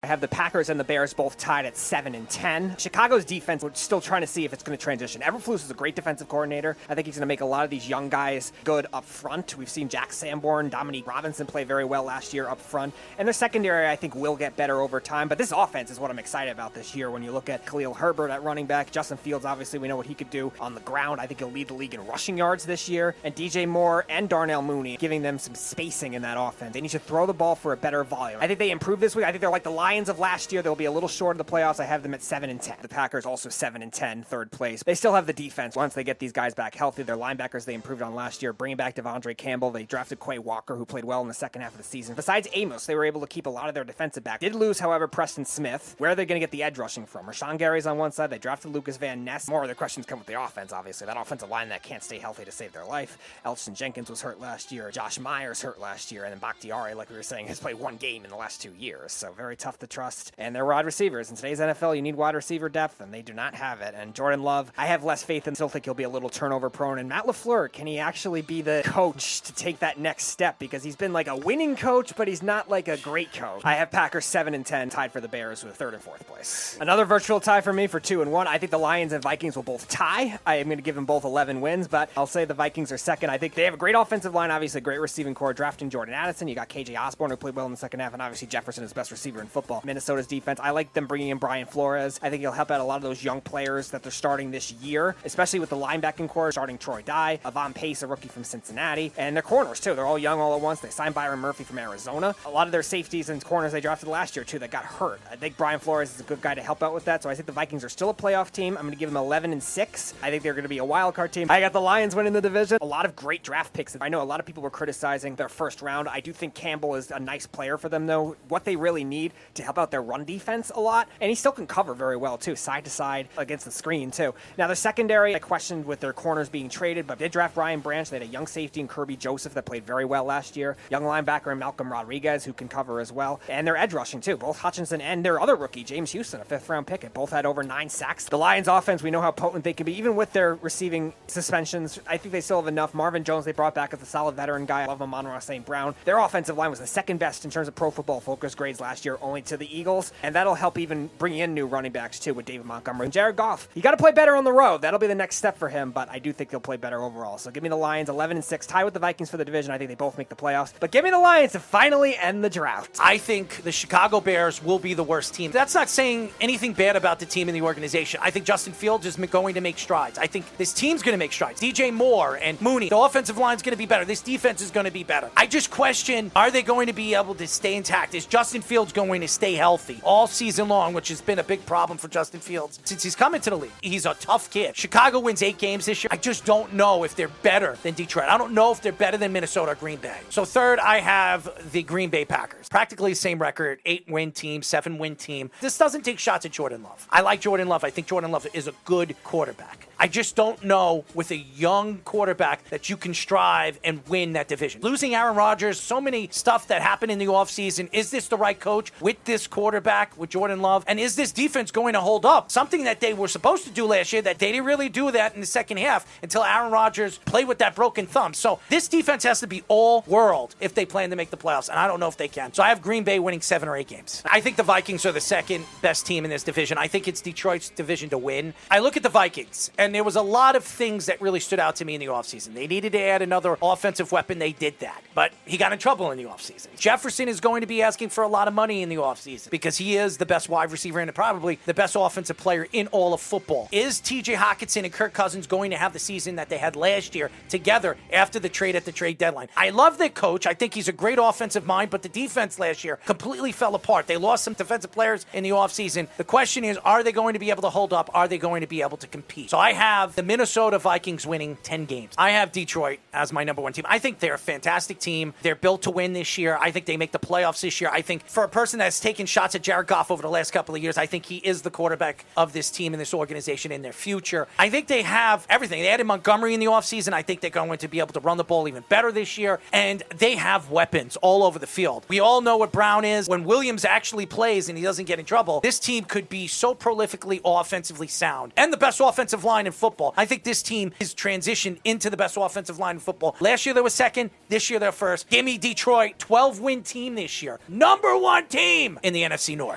I have the Packers and the Bears both tied at 7-10. Chicago's defense, we're still trying to see if it's going to transition. Eberflus is a great defensive coordinator. I think he's going to make a lot of these young guys good up front. We've seen Jack Sanborn, Dominique Robinson play very well last year up front. And their secondary, I think, will get better over time. But this offense is what I'm excited about this year. When you look at Khalil Herbert at running back, Justin Fields, obviously, we know what he could do on the ground. I think he'll lead the league in rushing yards this year. And DJ Moore and Darnell Mooney giving them some spacing in that offense. They need to throw the ball for a better volume. I think they improved this week. I think they're like the Lions of last year. They'll be a little short of the playoffs. I have them at 7-10. The Packers also 7-10, third place. They still have the defense. Once they get these guys back healthy, their linebackers they improved on last year. Bringing back Devondre Campbell. They drafted Quay Walker, who played well in the second half of the season. Besides Amos, they were able to keep a lot of their defensive back. Did lose, however, Preston Smith. Where are they going to get the edge rushing from? Rashawn Gary's on one side. They drafted Lucas Van Ness. More of the questions come with the offense, obviously. That offensive line that can't stay healthy to save their life. Elton Jenkins was hurt last year. Josh Myers hurt last year. And then Bakhtiari, like we were saying, has played one game in the last 2 years. So very tough to trust. And they're wide receivers. In today's NFL, you need wide receiver depth, and they do not have it. And Jordan Love, I have less faith and still think he'll be a little turnover prone. And Matt LaFleur, can he actually be the coach to take that next step? Because he's been like a winning coach, but he's not like a great coach. I have Packers 7-10, tied for the Bears with third and fourth place. Another virtual tie for me for 2-1. I think the Lions and Vikings will both tie. I am going to give them both 11 wins, but I'll say the Vikings are second. I think they have a great offensive line, obviously a great receiving core. Drafting Jordan Addison, you got KJ Osborne, who played well in the second half, and obviously Jefferson is best receiver in football. Minnesota's defense, I like them bringing in Brian Flores. I think he'll help out a lot of those young players that they're starting this year, especially with the linebacking core, starting Troy Dye, Avon Pace, a rookie from Cincinnati, and their corners, too. They're all young all at once. They signed Byron Murphy from Arizona. A lot of their safeties and corners they drafted last year, too, that got hurt. I think Brian Flores is a good guy to help out with that, so I think the Vikings are still a playoff team. I'm going to give them 11-6. I think they're going to be a wild card team. I got the Lions winning the division. A lot of great draft picks. I know a lot of people were criticizing their first round. I do think Campbell is a nice player for them, though. What they really need to help out their run defense a lot, and he still can cover very well, too, side to side against the screen, too. Now, their secondary, I questioned with their corners being traded, but they did draft Ryan Branch. They had a young safety in Kirby Joseph that played very well last year. Young linebacker in Malcolm Rodriguez, who can cover as well. And their edge rushing, too. Both Hutchinson and their other rookie, James Houston, a fifth-round pick. Both had over 9 sacks. The Lions offense, we know how potent they can be. Even with their receiving suspensions, I think they still have enough. Marvin Jones, they brought back as a solid veteran guy. I love Amon-Ra St. Brown. Their offensive line was the second best in terms of Pro Football Focus grades last year, only to the Eagles. And that'll help even bring in new running backs, too, with David Montgomery. And Jared Goff, you got to play better on the road. That'll be the next step for him, but I do think he'll play better overall. So give me the Lions 11-6, tie with the Vikings for the division. I think they both make the playoffs. But give me the Lions to finally end the drought. I think the Chicago Bears will be the worst team. That's not saying anything bad about the team and the organization. I think Justin Fields is going to make strides. I think this team's going to make strides. DJ Moore and Mooney, the offensive line's going to be better. This defense is going to be better. I just question, are they going to be able to stay intact? Is Justin Fields going to stay healthy all season long, which has been a big problem for Justin Fields since he's come into the league? He's a tough kid. Chicago wins 8 games this year. I just don't know if they're better than Detroit. I don't know if they're better than Minnesota or Green Bay. So third, I have the Green Bay Packers. Practically the same record, 8-win team, 7-win team. This doesn't take shots at Jordan Love. I like Jordan Love. I think Jordan Love is a good quarterback. I just don't know with a young quarterback that you can strive and win that division. Losing Aaron Rodgers, so many stuff that happened in the offseason. Is this the right coach with this quarterback, with Jordan Love? And is this defense going to hold up? Something that they were supposed to do last year that they didn't really do that in the second half until Aaron Rodgers played with that broken thumb. So this defense has to be all world if they plan to make the playoffs, and I don't know if they can. So I have Green Bay winning 7 or 8 games. I think the Vikings are the second best team in this division. I think it's Detroit's division to win. I look at the Vikings, and there was a lot of things that really stood out to me in the offseason. They needed to add another offensive weapon. They did that. But he got in trouble in the offseason. Jefferson is going to be asking for a lot of money in the offseason because he is the best wide receiver and probably the best offensive player in all of football. Is TJ Hockenson and Kirk Cousins going to have the season that they had last year together after the trade at the trade deadline? I love their coach. I think he's a great offensive mind, but the defense last year completely fell apart. They lost some defensive players in the offseason. The question is, are they going to be able to hold up? Are they going to be able to compete? So I have the Minnesota Vikings winning 10 games. I have Detroit as my number 1 team. I think they're a fantastic team. They're built to win this year. I think they make the playoffs this year. I think for a person that's taken shots at Jared Goff over the last couple of years, I think he is the quarterback of this team and this organization in their future. I think they have everything. They added Montgomery in the offseason. I think they're going to be able to run the ball even better this year. And they have weapons all over the field. We all know what Brown is. When Williams actually plays and he doesn't get in trouble, this team could be so prolifically offensively sound and the best offensive line in football. I think this team is transitioned into the best offensive line in football. Last year they were second. This year they're first. Give me Detroit, 12-win team this year. Number 1 team in the NFC North.